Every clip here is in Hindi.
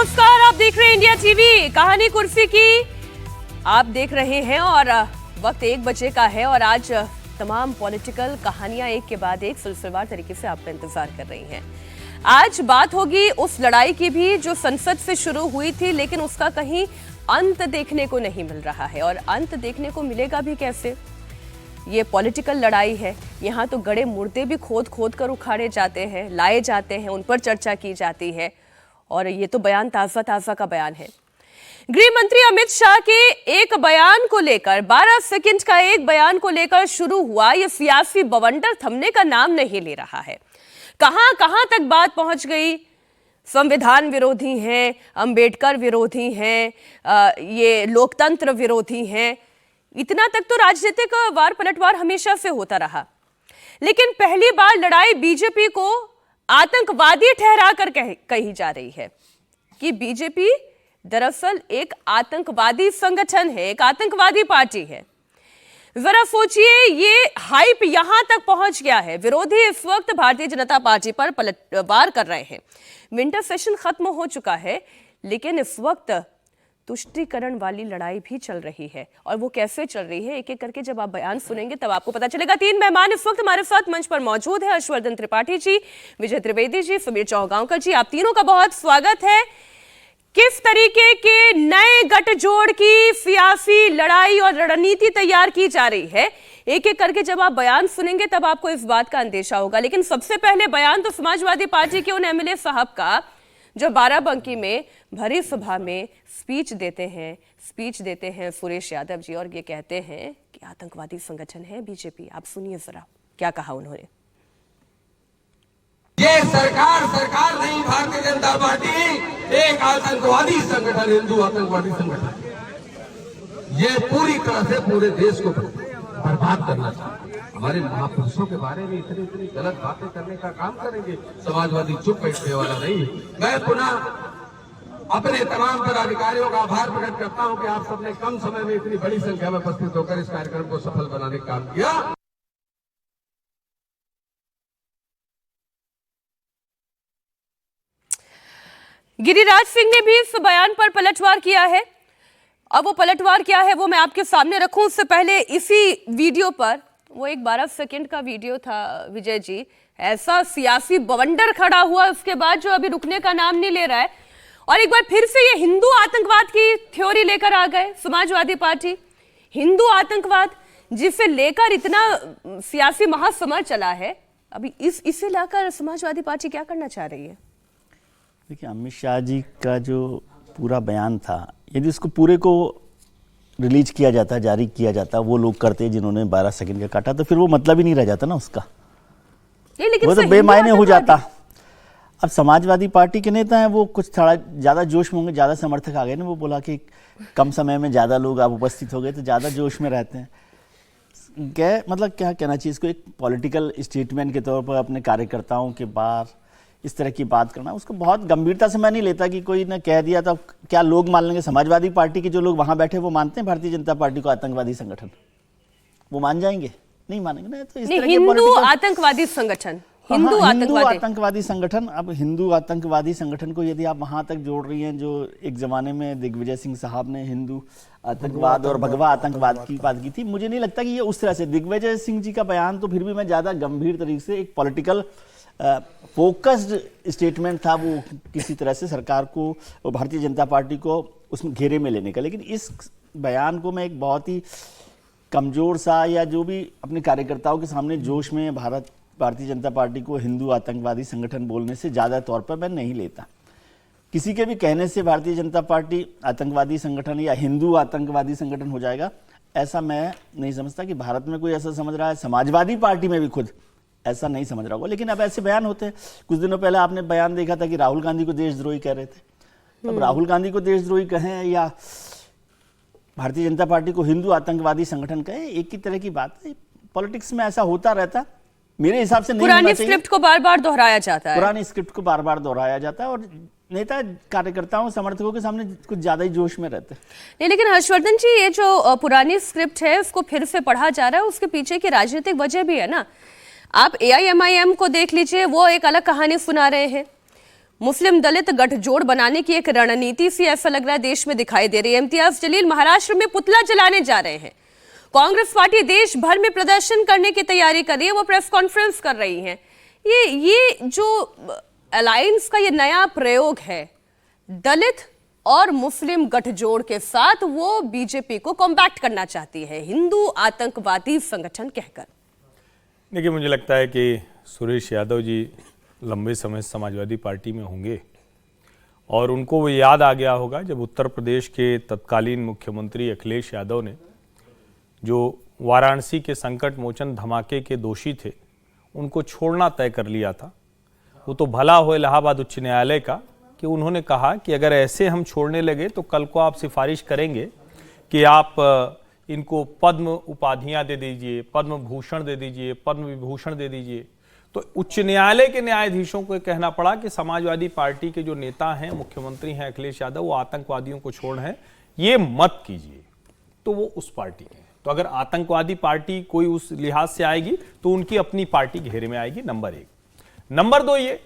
नमस्कार, आप देख रहे हैं इंडिया टीवी। कहानी कुर्सी की आप देख रहे हैं और वक्त 1 बजे का है और आज तमाम पॉलिटिकल कहानियां एक के बाद एक सिलसिलेवार तरीके से आपका इंतजार कर रही हैं। आज बात होगी उस लड़ाई की भी जो संसद से शुरू हुई थी, लेकिन उसका कहीं अंत देखने को नहीं मिल रहा है। और अंत देखने को मिलेगा भी कैसे? ये पॉलिटिकल लड़ाई है। यहाँ तो गड़े मुर्दे भी खोद खोद कर उखाड़े जाते हैं, लाए जाते हैं, उन पर चर्चा की जाती है। और ये तो बयान ताज़ा का बयान है। गृह मंत्री अमित शाह के एक बयान को लेकर, 12 सेकंड का एक बयान को लेकर शुरू हुआ ये सियासी बवंडर थमने का नाम नहीं ले रहा है। कहां तक बात पहुंच गई? संविधान विरोधी हैं, अंबेडकर विरोधी हैं, ये लोकतंत्र विरोधी हैं। इतना तक तो राजनीतिक वार पलटवार हमेशा से होता रहा, लेकिन पहली बार लड़ाई बीजेपी को आतंकवादी ठहराकर कही जा रही है कि बीजेपी दरअसल एक आतंकवादी संगठन है, एक आतंकवादी पार्टी है। जरा सोचिए, ये हाइप यहां तक पहुंच गया है। विरोधी इस वक्त भारतीय जनता पार्टी पर पलटवार कर रहे हैं। विंटर सेशन खत्म हो चुका है, लेकिन इस वक्त तुष्टीकरण वाली लड़ाई भी चल रही है। और वो कैसे चल रही है, एक एक करके जब आप बयान सुनेंगे तब आपको पता चलेगा। 3 मेहमान इस वक्त हमारे साथ मंच पर मौजूद है। हर्षवर्धन त्रिपाठी जी, विजय त्रिवेदी जी, समीर चौगांवकर जी, आप तीनों का बहुत स्वागत है। किस तरीके के नए गठजोड़ की सियासी लड़ाई और रणनीति तैयार की जा रही है, एक एक करके जब आप बयान सुनेंगे तब आपको इस बात का अंदेशा होगा। लेकिन सबसे पहले बयान तो समाजवादी पार्टी के उन एमएलए साहब का जो बाराबंकी में भरी सभा में स्पीच देते हैं सुरेश यादव जी, और ये कहते हैं कि आतंकवादी संगठन है बीजेपी। आप सुनिए जरा क्या कहा उन्होंने। ये सरकार नहीं, भारतीय जनता पार्टी एक आतंकवादी संगठन, हिंदू आतंकवादी संगठन, ये पूरी तरह से पूरे देश को बर्बाद करना चाहते हैं। हमारे महापुरुषों के बारे में इतनी गलत बातें करने का काम करेंगे। समाजवादी चुप बैठने वाला नहीं। मैं पुनः अपने तमाम पदाधिकारियों का आभार प्रकट करता हूं कि आप सबने कम समय में इतनी बड़ी संख्या में उपस्थित होकर इस कार्यक्रम को सफल बनाने का काम किया। गिरिराज सिंह ने भी इस बयान पर पलटवार किया है। अब वो पलटवार क्या है वो मैं आपके सामने रखूं, उससे पहले इसी वीडियो पर, वो एक 12 सेकंड का वीडियो था विजय जी, ऐसा सियासी बवंडर खड़ा हुआ उसके बाद जो अभी रुकने का नाम नहीं ले रहा है। और एक बार फिर से ये हिंदू आतंकवाद की थ्योरी लेकर आ गए समाजवादी पार्टी। हिंदू आतंकवाद जिसे लेकर इतना सियासी महासमर चला है, अभी इसे लाकर समाजवादी पार्टी क्या करना चाह रही है? देखिए, अमित शाह जी का जो पूरा बयान था, यदि उसको पूरे को रिलीज किया जाता, जारी किया जाता, वो लोग करते जिन्होंने 12 सेकंड का काटा, तो फिर वो मतलब ही नहीं रह जाता ना उसका, वो तो बेमायने हो जाता। अब समाजवादी पार्टी के नेता हैं, वो कुछ थोड़ा ज़्यादा जोश में होंगे, ज़्यादा समर्थक आ गए ना। वो बोला कि कम समय में ज़्यादा लोग आप उपस्थित हो गए तो ज़्यादा जोश में रहते हैं। क्या कहना चाहिए इसको, एक पॉलिटिकल स्टेटमेंट के तौर पर अपने कार्यकर्ताओं के बाहर इस तरह की बात करना, उसको बहुत गंभीरता से मैं नहीं लेता कि कोई ने कह दिया तो क्या लोग मान लेंगे। समाजवादी पार्टी के जो लोग वहाँ बैठे वो मानते हैं भारतीय जनता पार्टी को आतंकवादी संगठन? वो मान जाएंगे? नहीं मानेंगे ना। तो इस तरह हिंदू आतंकवादी संगठन, हिंदू आतंकवादी संगठन। अब हिंदू आतंकवादी संगठन को यदि आप वहां तक जोड़ रही हैं, जो एक जमाने में दिग्विजय सिंह साहब ने हिंदू आतंकवाद और भगवा आतंकवाद की बात की थी, मुझे नहीं लगता कि ये उस तरह से। दिग्विजय सिंह जी का बयान तो फिर भी मैं ज्यादा गंभीर तरीके से एक पॉलिटिकल फोकस्ड स्टेटमेंट था, वो किसी तरह से सरकार को, भारतीय जनता पार्टी को उसमें घेरे में लेने का। लेकिन इस बयान को मैं एक बहुत ही कमजोर सा, या जो भी अपने कार्यकर्ताओं के सामने जोश में भारतीय जनता पार्टी को हिंदू आतंकवादी संगठन बोलने से ज़्यादा तौर पर मैं नहीं लेता। किसी के भी कहने से भारतीय जनता पार्टी आतंकवादी संगठन या हिंदू आतंकवादी संगठन हो जाएगा, ऐसा मैं नहीं समझता कि भारत में कोई ऐसा समझ रहा है। समाजवादी पार्टी में भी खुद ऐसा नहीं समझ रहा होगा। लेकिन अब ऐसे बयान होते हैं। कुछ दिनों पहले आपने बयान देखा था कि राहुल गांधी को देशद्रोही कह रहे थे। अब राहुल गांधी को देशद्रोही कहें या भारतीय जनता पार्टी को हिंदू आतंकवादी संगठन कहें, एक ही तरह की बात है। पॉलिटिक्स में ऐसा होता रहता, मेरे हिसाब से नहीं होना चाहिए। पुरानी स्क्रिप्ट को बार बार दोहराया जाता है, और नेता कार्यकर्ताओं समर्थकों के सामने कुछ ज्यादा ही जोश में रहते हैं। नहीं, लेकिन हर्षवर्धन जी, ये जो पुरानी स्क्रिप्ट है उसको फिर से पढ़ा जा रहा है, उसके पीछे की राजनीतिक वजह भी है ना। आप AIMIM को देख लीजिए, वो एक अलग कहानी सुना रहे हैं। मुस्लिम दलित गठजोड़ बनाने की एक रणनीति सी ऐसा लग रहा है देश में दिखाई दे रही है। इम्तियाज जलील महाराष्ट्र में पुतला जलाने जा रहे हैं। कांग्रेस पार्टी देश भर में प्रदर्शन करने की तैयारी कर रही है, वो प्रेस कॉन्फ्रेंस कर रही है। ये जो अलायंस का ये नया प्रयोग है दलित और मुस्लिम गठजोड़ के साथ, वो बीजेपी को कॉम्बैक्ट करना चाहती है हिंदू आतंकवादी संगठन कहकर। देखिए, मुझे लगता है कि सुरेश यादव जी लंबे समय से समाजवादी पार्टी में होंगे और उनको वो याद आ गया होगा जब उत्तर प्रदेश के तत्कालीन मुख्यमंत्री अखिलेश यादव ने, जो वाराणसी के संकट मोचन धमाके के दोषी थे, उनको छोड़ना तय कर लिया था। वो तो भला हो इलाहाबाद उच्च न्यायालय का कि उन्होंने कहा कि अगर ऐसे हम छोड़ने लगे तो कल को आप सिफारिश करेंगे कि आप इनको पद्म उपाधियां दे दीजिए, पद्म भूषण दे दीजिए, पद्म विभूषण दे दीजिए। तो उच्च न्यायालय के न्यायाधीशों को कहना पड़ा कि समाजवादी पार्टी के जो नेता हैं, मुख्यमंत्री हैं अखिलेश यादव, वो आतंकवादियों को छोड़ हैं, ये मत कीजिए। तो वो उस पार्टी के हैं। तो अगर आतंकवादी पार्टी कोई उस लिहाज से आएगी तो उनकी अपनी पार्टी घेरे में आएगी, नंबर 1। नंबर 2, ये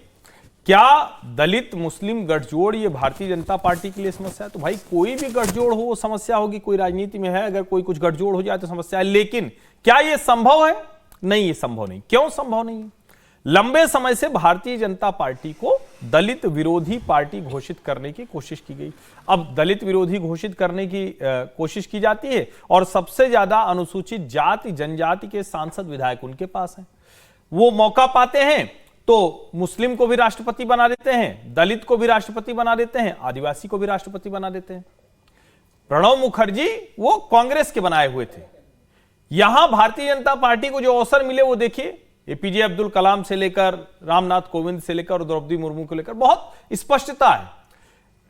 क्या दलित मुस्लिम गठजोड़ ये भारतीय जनता पार्टी के लिए समस्या है? तो भाई कोई भी गठजोड़ हो वो समस्या होगी, कोई राजनीति में है, अगर कोई कुछ गठजोड़ हो जाए तो समस्या है। लेकिन क्या ये संभव है? नहीं, ये संभव नहीं। क्यों संभव नहीं है? लंबे समय से भारतीय जनता पार्टी को दलित विरोधी पार्टी घोषित करने की कोशिश की गई। अब दलित विरोधी घोषित करने की कोशिश की जाती है और सबसे ज्यादा अनुसूचित जाति जनजाति के सांसद विधायक उनके पास हैं। वो मौका पाते हैं तो मुस्लिम को भी राष्ट्रपति बना देते हैं, दलित को भी राष्ट्रपति बना देते हैं, आदिवासी को भी राष्ट्रपति बना देते हैं। प्रणब मुखर्जी वो कांग्रेस के बनाए हुए थे। यहां भारतीय जनता पार्टी को जो अवसर मिले वो देखिए, एपीजे अब्दुल कलाम से लेकर रामनाथ कोविंद से लेकर द्रौपदी मुर्मू को लेकर बहुत स्पष्टता है।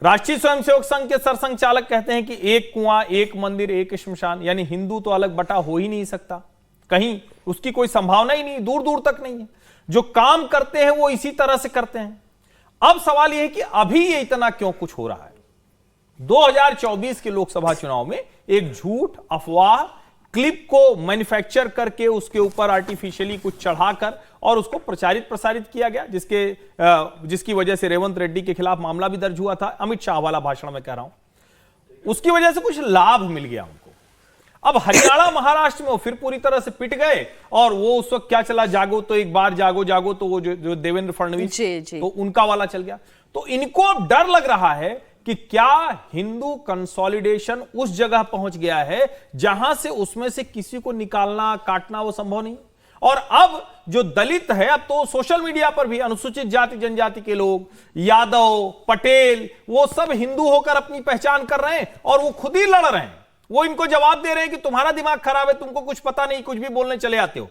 राष्ट्रीय स्वयंसेवक संघ के सरसंघचालक कहते हैं कि एक कुआं, एक मंदिर, एक श्मशान, यानी हिंदू तो अलग बटा हो ही नहीं सकता, कहीं उसकी कोई संभावना ही नहीं, दूर दूर तक नहीं है। जो काम करते हैं वो इसी तरह से करते हैं। अब सवाल यह है कि अभी ये इतना क्यों कुछ हो रहा है? 2024 के लोकसभा चुनाव में एक झूठ अफवाह क्लिप को मैन्युफैक्चर करके उसके ऊपर आर्टिफिशियली कुछ चढ़ाकर और उसको प्रचारित प्रसारित किया गया, जिसकी वजह से रेवंत रेड्डी के खिलाफ मामला भी दर्ज हुआ था। अमित शाह वाला भाषण में कह रहा हूं, उसकी वजह से कुछ लाभ मिल गया उनको। अब हरियाणा महाराष्ट्र में वो फिर पूरी तरह से पिट गए और वो उस वक्त क्या चला, जागो तो एक बार जागो जागो, तो वो जो देवेंद्र फडणवीस, तो उनका वाला चल गया। तो इनको अब डर लग रहा है कि क्या हिंदू कंसोलिडेशन उस जगह पहुंच गया है जहां से उसमें से किसी को निकालना काटना वो संभव नहीं। और अब जो दलित है, अब तो सोशल मीडिया पर भी अनुसूचित जाति जनजाति के लोग, यादव, पटेल, वो सब हिंदू होकर अपनी पहचान कर रहे हैं और वो खुद ही लड़ रहे हैं। वो इनको जवाब दे रहे हैं कि तुम्हारा दिमाग खराब है, तुमको कुछ पता नहीं, कुछ भी बोलने चले आते हो।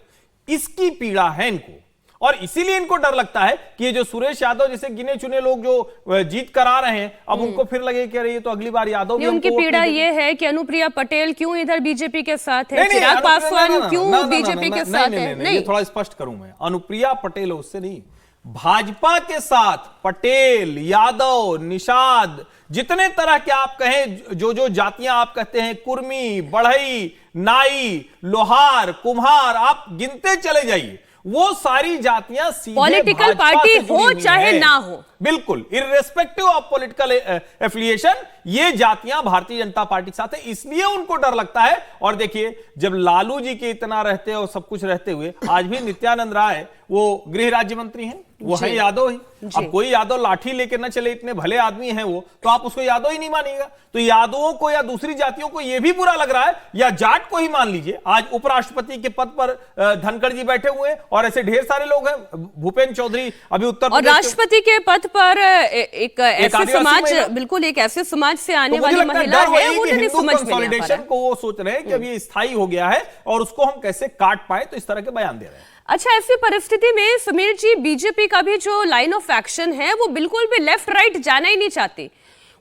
इसकी पीड़ा है इनको और इसीलिए इनको डर लगता है कि ये जो सुरेश यादव जैसे गिने चुने लोग जो जीत कर आ रहे हैं, अब उनको फिर लगे कि अरे ये तो अगली बार यादव भी उनकी पीड़ा ये है कि अनुप्रिया पटेल क्यों इधर बीजेपी के साथ है, चिराग पासवान क्यों बीजेपी के साथ है। नहीं, थोड़ा स्पष्ट करूं मैं, अनुप्रिया पटेल उससे नहीं, भाजपा के साथ पटेल, यादव, निषाद, जितने तरह के आप कहें, जो जातियां आप कहते हैं, कुर्मी, बढ़ई, नाई, लोहार, कुम्हार, आप गिनते चले जाइए, वो सारी जातियां सीधे पॉलिटिकल पार्टी हो चाहे ना हो, बिल्कुल इररेस्पेक्टिव ऑफ पॉलिटिकल एफिलिएशन, ये जातियां भारतीय जनता पार्टी के साथ है, इसलिए उनको डर लगता है। और देखिए, जब लालू जी के इतना रहते और सब कुछ रहते हुए आज भी नित्यानंद राय वो गृह राज्य मंत्री हैं, वो है यादव ही। अब कोई यादव लाठी लेके न चले, इतने भले आदमी हैं वो, तो आप उसको यादव ही नहीं मानिएगा। तो यादवों को या दूसरी जातियों को यह भी बुरा लग रहा है, या जाट को ही मान लीजिए। आज उपराष्ट्रपति के पद पर धनखड़ जी बैठे हुए हैं और ऐसे ढेर सारे लोग हैं, भूपेन्द्र चौधरी अभी उत्तर प्रदेश, और राष्ट्रपति के पद पर एक ऐसे समाज, बिल्कुल एक ऐसे समाज से आने वाली महिला है, वो नहीं समझ में नहीं आ रहा है। को वो सोच रहे हैं कि अभी स्थायी हो गया है और उसको हम कैसे काट पाए, तो इस तरह के बयान दे रहे हैं। अच्छा, ऐसी परिस्थिति में समीर जी, बीजेपी का भी जो लाइन ऑफ एक्शन है वो बिल्कुल भी लेफ्ट राइट जाना ही नहीं चाहती,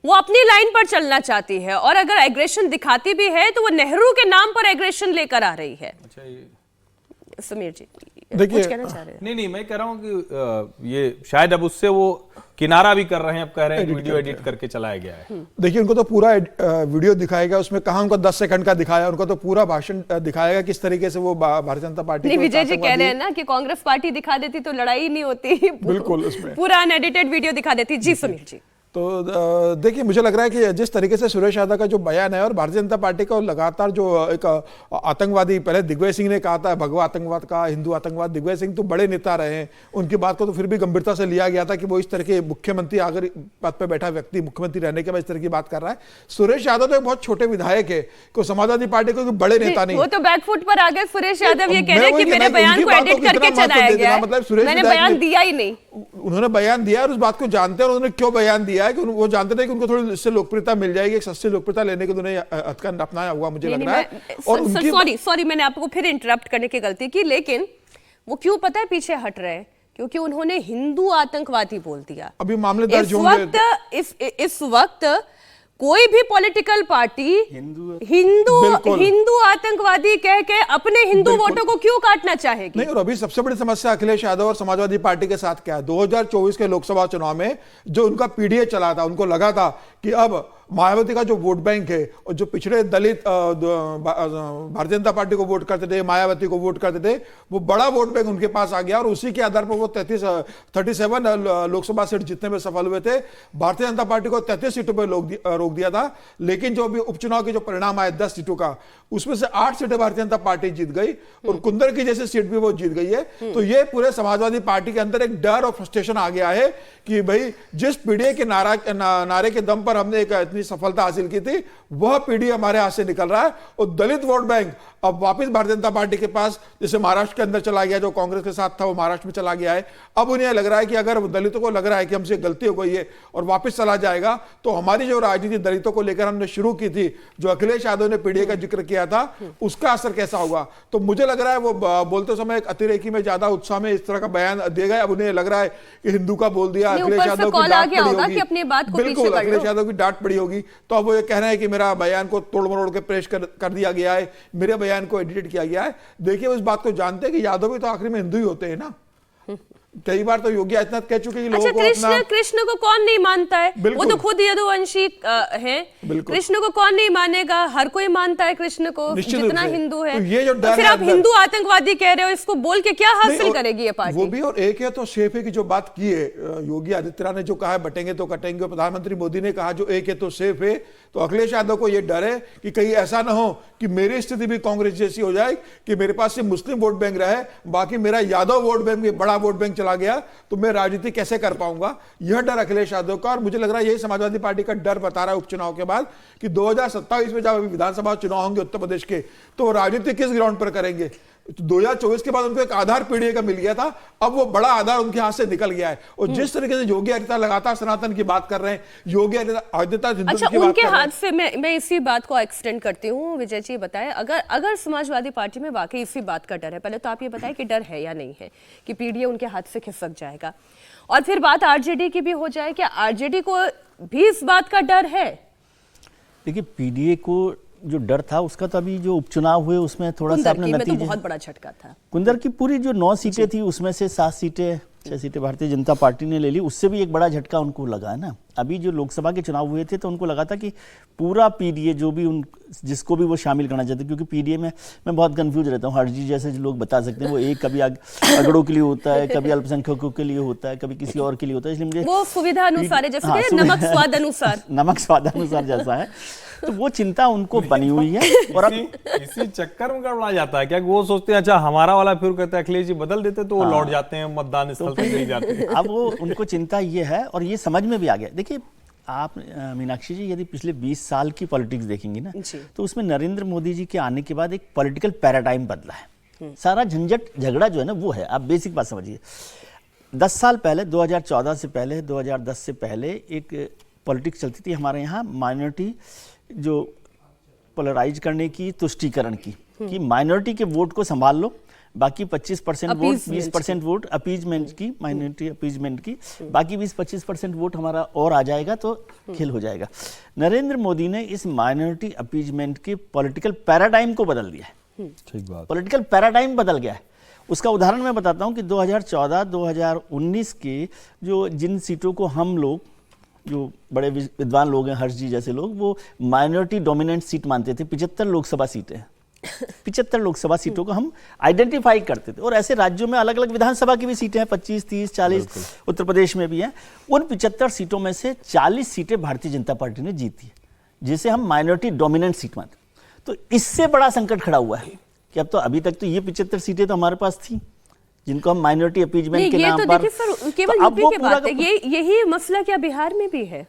वो अपनी लाइन पर चलना चाहती है और अगर एग्रेशन दिखाती भी है तो वो नेहरू के नाम पर एग्रेशन लेकर आ रही है। अच्छा, समीर जी देखिए, कुछ कहना चाह रहे हैं? नहीं, मैं कह रहा हूं कि ये शायद अब उससे वो किनारा भी कर रहे हैं, अब कह रहे हैं वीडियो एडिट करके चलाया गया है। देखिए, उनको तो पूरा वीडियो दिखाएगा, उसमें कहाँ उनको 10 सेकंड का दिखाया, उनको तो पूरा भाषण दिखाएगा किस तरीके से वो भारतीय जनता पार्टी नहीं, विजय जी कह रहे हैं ना कि कांग्रेस पार्टी दिखा देती तो लड़ाई ही नहीं होती। बिल्कुल, उसमें पूरा अनएडिटेड वीडियो दिखा देती। जी सुनील जी। तो देखिए, मुझे लग रहा है कि जिस तरीके से सुरेश यादव का जो बयान है और भारतीय जनता पार्टी का लगातार जो एक आतंकवादी, पहले दिग्विजय सिंह ने कहा था भगवा आतंकवाद का, हिंदू आतंकवाद, दिग्विजय सिंह तो बड़े नेता रहे हैं, उनकी बात को तो फिर भी गंभीरता से लिया गया था कि वो इस तरह के मुख्यमंत्री, अगर पद पर बैठा व्यक्ति मुख्यमंत्री रहने के बाद इस तरह की बात कर रहा है। सुरेश यादव तो एक बहुत छोटे विधायक है, को समाजवादी पार्टी को बड़े नेता नहीं। वो तो बैकफुट पर आ गए सुरेश यादव, ये कह रहे हैं कि मेरे बयान को एडिट करके चलाया गया, मतलब मैंने बयान दिया ही नहीं। उन्होंने बयान दिया और उस बात को जानते हैं, और उन्होंने क्यों बयान दिया है कि वो जानते थे कि उनको थोड़ी इससे लोकप्रियता मिल जाएगी, एक सस्ती लोकप्रियता लेने के उन्होंने हथकंडा अपनाया हुआ मुझे लग रहा है। और सॉरी मैंने आपको फिर इंटरप्ट करने की गलती की, लेकिन वो क्यों पता है पीछे हट रहे हैं? क्योंकि उन्होंने हिंदू आतंकवादी बोल दिया। अभी मामले दर्ज होंगे। इस वक्त कोई भी पॉलिटिकल पार्टी हिंदू आतंकवादी कह के अपने हिंदू वोटों को क्यों काटना चाहेगी? नहीं, और अभी सबसे बड़ी समस्या अखिलेश यादव और समाजवादी पार्टी के साथ क्या है, 2024 के लोकसभा चुनाव में जो उनका पीडीए चला था, उनको लगा था कि अब मायावती का जो वोट बैंक है और जो पिछड़े दलित भारतीय जनता पार्टी को वोट करते थे, मायावती को वोट करते थे, वो बड़ा वोट बैंक उनके पास आ गया और उसी के आधार पर वो 37 लोकसभा सीट जीतने में सफल हुए थे। भारतीय जनता पार्टी को 33 सीटों पर रोक दिया था, लेकिन जो अभी उपचुनाव के जो परिणाम आए 10 सीटों का, उसमें से 8 सीटें भारतीय जनता पार्टी जीत गई और कुंदर की जैसी सीट भी वो जीत गई है। तो ये पूरे समाजवादी पार्टी के अंदर एक डर और फ्रस्ट्रेशन आ गया है कि भाई जिस पीडीए के नारे के दम पर हमने एक सफलता हासिल की थी, वह पीढ़ी हमारे हाथ से निकल रहा है और दलित वोट बैंक अब वापस भारतीय जनता पार्टी के पास, जैसे महाराष्ट्र के अंदर चला गया, जो कांग्रेस के साथ था वो महाराष्ट्र में चला गया है। अब उन्हें लग रहा है कि अगर दलितों को लग रहा है कि हमसे गलती हो गई है और वापस चला जाएगा, तो हमारी जो राजनीति दलितों को लेकर हमने शुरू की थी, जो अखिलेश यादव ने पीडीए का जिक्र किया था, उसका असर कैसा होगा। तो मुझे लग रहा है वो बोलते समय एक अतिरेकी में, ज्यादा उत्साह में इस तरह का बयान देगा। अब उन्हें लग रहा है कि हिंदू का बोल दिया, अखिलेश यादव की डांट पड़ी होगी, बिल्कुल अखिलेश यादव की डांट पड़ी होगी। तो अब वो ये कह रहे हैं कि मेरा बयान को तोड़ मरोड़ के पेश कर दिया गया है, मेरे बयान को एडिट किया गया है। देखिए, उस बात को जानते हैं कि यादव भी तो आखिर में हिंदू ही होते हैं ना। कई बार तो योगी आदित्यनाथ कह चुके हैं कि लोगों को कृष्ण को कौन नहीं मानता है? वो तो खुद यदुवंशी हैं। कृष्ण को कौन नहीं मानेगा? हर कोई मानता है कृष्ण को, जितना हिंदू है। तो फिर आप हिंदू आतंकवादी कह रहे हो, इसको बोल के क्या हासिल करेगी ये पार्टी? वो भी, और एक है तो सेफ है की जो बात की है योगी आदित्यनाथ ने, जो कहा है बटेंगे तो कटेंगे, प्रधानमंत्री मोदी ने कहा जो एक है तो सेफ है। तो अखिलेश यादव को यह डर है कि कहीं ऐसा ना हो कि मेरी स्थिति भी कांग्रेस जैसी हो जाए कि मेरे पास सिर्फ मुस्लिम वोट बैंक रहे, बाकी मेरा यादव वोट बैंक, बड़ा वोट बैंक चला गया, तो मैं राजनीति कैसे कर पाऊंगा। यह डर अखिलेश यादव का, और मुझे लग रहा है यही समाजवादी पार्टी का डर बता रहा है उपचुनाव के बाद कि 2027 में जब विधानसभा चुनाव होंगे उत्तर प्रदेश के, तो राजनीति किस ग्राउंड पर करेंगे। 2024 के बाद उनको एक आधार पीढ़ी का मिल गया था, अब वो बड़ा आधार उनके हाथ से निकल गया है। और जिस तरीके से योगी आदित्यनाथ लगातार सनातन की बात कर रहे हैं, योगी आदित्यनाथ अच्छा, उनके हाथ से मैं इसी बात को एक्सटेंड करती हूँ। विजय जी बताएं, अगर समाजवादी पार्टी में वाकई इसी बात का डर है, पहले तो आप ये बताएं कि डर है या नहीं है कि पीडीए उनके हाथ से खिसक जाएगा, और फिर बात आरजेडी की भी हो जाए, क्या आरजेडी को भी इस बात का डर है? देखिए, पीडीए को जो डर था उसका तो अभी जो उपचुनाव हुए उसमें थोड़ा सा अपने नतीजे, तो बहुत बड़ा झटका था। कुंदर की पूरी जो 9 सीटें थी उसमें से 7 सीटें 6 सीटें भारतीय जनता पार्टी ने ले ली, उससे भी एक बड़ा झटका उनको लगा है ना। अभी जो लोकसभा के चुनाव हुए थे तो उनको लगा था कि पूरा पीडीए जो भी जिसको भी वो शामिल करना चाहते, क्योंकि पीडीए में मैं बहुत कंफ्यूज रहता हूँ, हरजी जैसे जो लोग बता सकते हैं, वो एक कभी अगड़ों के लिए होता है, कभी अल्पसंख्यकों के लिए होता है, कभी किसी और के लिए होता है, इसलिए मुझे वो सुविधा अनुसार है, जैसे नमक स्वाद अनुसार नमक स्वाद अनुसार जैसा है, तो वो चिंता उनको बनी हुई है। और अब इसी चक्कर में गड़बड़ा जाता है क्या, वो सोचते हैं अच्छा हमारा वाला, फिर कहते हैं अखिलेश जी बदल देते तो वो लौट जाते हैं मतदान स्थल तक नहीं जाते हैं। अब वो उनको चिंता ये है, और ये समझ में भी आ गया। देखिए आप मीनाक्षी जी, यदि पिछले 20 साल की पॉलिटिक्स देखेंगी ना, तो उसमें नरेंद्र मोदी जी के आने के बाद एक पॉलिटिकल पैराडाइम बदला है। सारा झंझट झगड़ा जो है ना वो है, आप बेसिक बात समझिए। 10 साल पहले, 2014 से पहले, 2010 से पहले एक पॉलिटिक्स चलती थी हमारे यहाँ, माइनॉरिटी जो पोलराइज करने की, तुष्टीकरण की, कि माइनॉरिटी के वोट को संभाल लो, बाकी 25% वोट, 20% वोट अपीजमेंट की, माइनॉरिटी अपीजमेंट की, बाकी 20-25% वोट हमारा और आ जाएगा तो खेल हो जाएगा। नरेंद्र मोदी ने इस माइनॉरिटी अपीजमेंट के पॉलिटिकल पैराडाइम को बदल दिया है। ठीक बात, पॉलिटिकल पैराडाइम बदल गया है। उसका उदाहरण मैं बताता हूं कि 2014-2019 के जिन सीटों को हम लोग, जो बड़े विद्वान लोग हैं, हर्ष जी जैसे लोग, वो माइनॉरिटी डोमिनेंट सीट मानते थे। 75 लोकसभा सीटें 75 लोकसभा सीटों को हम आइडेंटिफाई करते थे। और ऐसे राज्यों में अलग अलग विधानसभा की भी सीटें हैं, 25, 30, 40, उत्तर प्रदेश में भी हैं। उन 75 सीटों में से 40 सीटें भारतीय जनता पार्टी ने जीती है, जिसे हम माइनॉरिटी डोमिनेंट सीट मानते। तो इससे बड़ा संकट खड़ा हुआ है कि अब तो, अभी तक तो ये 75 सीटें तो हमारे पास थी, जिनको हम माइनॉरिटी अपीजमेंट के नाम पर, केवल यूपी की बात है, यही मसला क्या बिहार में भी है?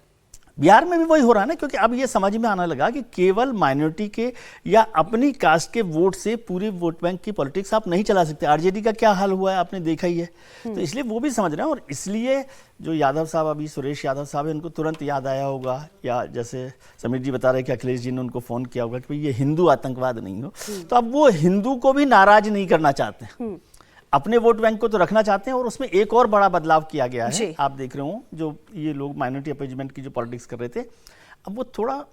बिहार में भी वही हो रहा है ना, क्योंकि अब ये समझ में आने लगा कि केवल माइनॉरिटी के या अपनी कास्ट के वोट से पूरी वोट बैंक की पॉलिटिक्स आप नहीं चला सकते। आरजेडी का क्या हाल हुआ है आपने देखा ही है। तो इसलिए वो भी समझ रहे हैं, और इसलिए जो यादव साहब, अभी सुरेश यादव साहब है, उनको तुरंत याद आया होगा, या जैसे समीर जी बता रहे कि अखिलेश जी ने उनको फोन किया होगा कि भाई ये हिंदू आतंकवाद नहीं हो। तो अब वो हिंदू को भी नाराज नहीं करना चाहते, अपने वोट बैंक को तो रखना चाहते हैं। और उसमें एक और बड़ा बदलाव किया गया है, आप देख रहे हो, जो ये लोग माइनॉरिटी अपीजमेंट की जो पॉलिटिक्स कर रहे थे, अब वो थोड़ा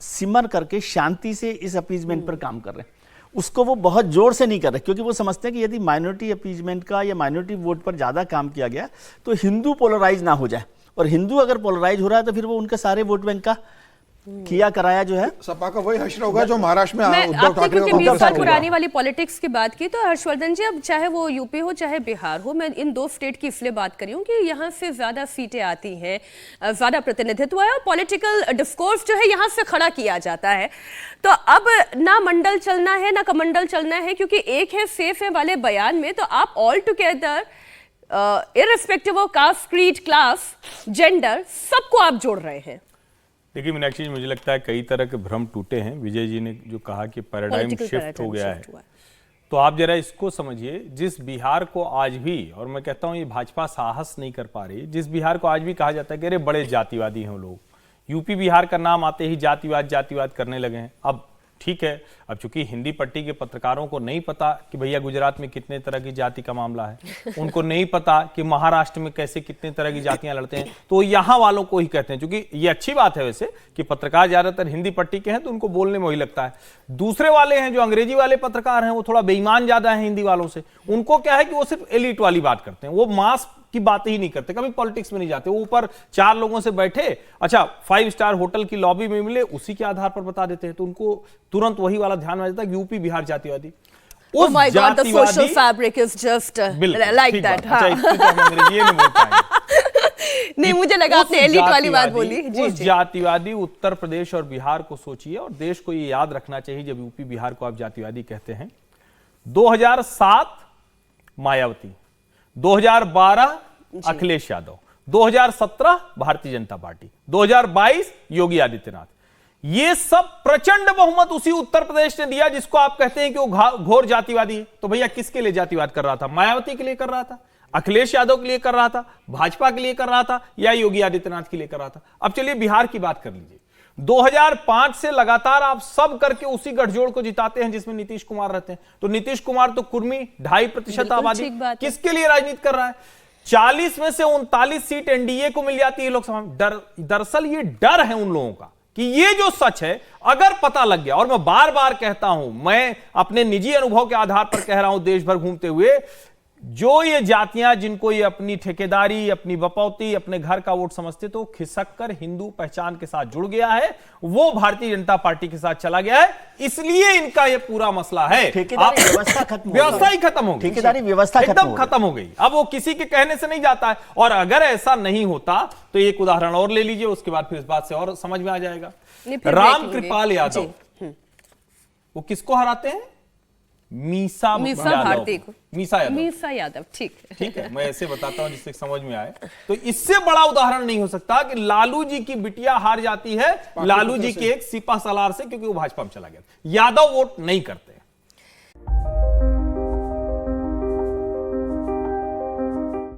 सिमर करके शांति से इस अपीजमेंट पर काम कर रहे हैं। उसको वो बहुत जोर से नहीं कर रहे, क्योंकि वो समझते हैं कि यदि माइनॉरिटी अपीजमेंट का या माइनॉरिटी वोट पर ज्यादा काम किया गया तो हिंदू पोलराइज ना हो जाए, और हिंदू अगर पोलराइज हो रहा है तो फिर वो उनके सारे वोट बैंक का किया कराया जो है, सपा का वही हश्र होगा जो महाराष्ट्र में उद्धव आपने ठाकरे क्योंकि 20 साल पुरानी वाली पॉलिटिक्स की बात की, तो हर्षवर्धन जी, अब चाहे वो यूपी हो चाहे बिहार हो, मैं इन दो स्टेट की इसलिए बात कर रही हूँ कि यहाँ से ज्यादा सीटें आती हैं, ज्यादा प्रतिनिधित्व है, और पॉलिटिकल डिस्कोर्स जो है यहाँ से खड़ा किया जाता है। तो अब ना मंडल चलना है ना कमंडल चलना है, क्योंकि एक है सेफ है वाले बयान में, तो आप all together irrespective of caste, creed, class, gender, सबको आप जोड़ रहे हैं। देखिए मीनाक्षी जी, मुझे लगता है कई तरह के भ्रम टूटे हैं। विजय जी ने जो कहा कि पैराडाइम शिफ्ट हो गया है, तो आप जरा इसको समझिए। जिस बिहार को आज भी, और मैं कहता हूं ये भाजपा साहस नहीं कर पा रही, जिस बिहार को आज भी कहा जाता है कि अरे बड़े जातिवादी हैं लोग, यूपी बिहार का नाम आते ही जातिवाद जातिवाद करने लगे हैं। अब ठीक है, अब चूंकि हिंदी पट्टी के पत्रकारों को नहीं पता कि भैया गुजरात में कितने तरह की जाति का मामला है, उनको नहीं पता कि महाराष्ट्र में कैसे कितने तरह की जातियां लड़ते हैं, तो यहाँ वालों को ही कहते हैं। क्योंकि ये अच्छी बात है वैसे कि पत्रकार ज्यादातर हिंदी पट्टी के हैं, तो उनको बोलने में वही लगता है। दूसरे वाले हैं जो अंग्रेजी वाले पत्रकार हैं, वो थोड़ा बेईमान ज्यादा है हिंदी वालों से। उनको क्या है कि वो सिर्फ एलिट वाली बात करते हैं, वो मास की बात ही नहीं करते, कभी पॉलिटिक्स में नहीं जाते। वो ऊपर 4 लोगों से बैठे, अच्छा 5 स्टार होटल की लॉबी में मिले, उसी के आधार पर बता देते हैं, तो उनको तुरंत वही वाला ध्यान में जाता है कि यूपी बिहार जातिवादी। Oh my God, the social fabric is just like that. अच्छा, इसको तो हम अंग्रेजी नहीं बोल पाएंगे। नहीं, मुझे लगा आपने एलिट वाली बात बोली। उस जातिवादी उत्तर प्रदेश और बिहार को सोचिए, और देश को ये याद रखना चाहिए जब यूपी बिहार को आप जातिवादी कहते हैं। 2007 मायावती, 2012 अखिलेश यादव, 2017 भारतीय जनता पार्टी, 2022 योगी आदित्यनाथ। ये सब प्रचंड बहुमत उसी उत्तर प्रदेश ने दिया जिसको आप कहते हैं कि वो घोर जातिवादी है। तो भैया किसके लिए जातिवाद कर रहा था? मायावती के लिए कर रहा था, अखिलेश यादव के लिए कर रहा था, भाजपा के लिए कर रहा था, या योगी आदित्यनाथ के लिए कर रहा था? अब चलिए बिहार की बात कर लीजिए। 2005 से लगातार आप सब करके उसी गठजोड़ को जिताते हैं जिसमें नीतीश कुमार रहते हैं। तो नीतीश कुमार तो कुर्मी 2.5% आबादी, किसके लिए राजनीति कर रहा है? 40 में से 39 सीट एनडीए को मिल जाती है लोकसभा में। दरअसल ये डर है उन लोगों का कि ये जो सच है अगर पता लग गया, और मैं बार बार कहता हूं, मैं अपने निजी अनुभव के आधार पर कह रहा हूं देश भर घूमते हुए, जो ये जातियां जिनको ये अपनी ठेकेदारी, अपनी बपौती, अपने घर का वोट समझते, तो खिसक कर हिंदू पहचान के साथ जुड़ गया है, वो भारतीय जनता पार्टी के साथ चला गया है। इसलिए इनका ये पूरा मसला है। ठेकेदारी व्यवस्था खत्म, व्यवस्था ही खत्म हो गई, ठेकेदारी व्यवस्था एकदम खत्म हो गई। अब वो किसी के कहने से नहीं जाता है। और अगर ऐसा नहीं होता तो एक उदाहरण और ले लीजिए, उसके बाद फिर इस बात से और समझ में आ जाएगा। राम कृपाल यादव, वो किसको हराते हैं? मीसा भारती को। मीसा यादव, ठीक है, मैं ऐसे बताता हूं जिससे समझ में आए। तो इससे बड़ा उदाहरण नहीं हो सकता कि लालू जी की बिटिया हार जाती है लालू जी के एक सिपा सलार से, क्योंकि वो भाजपा में चला गया। यादव वोट नहीं करते,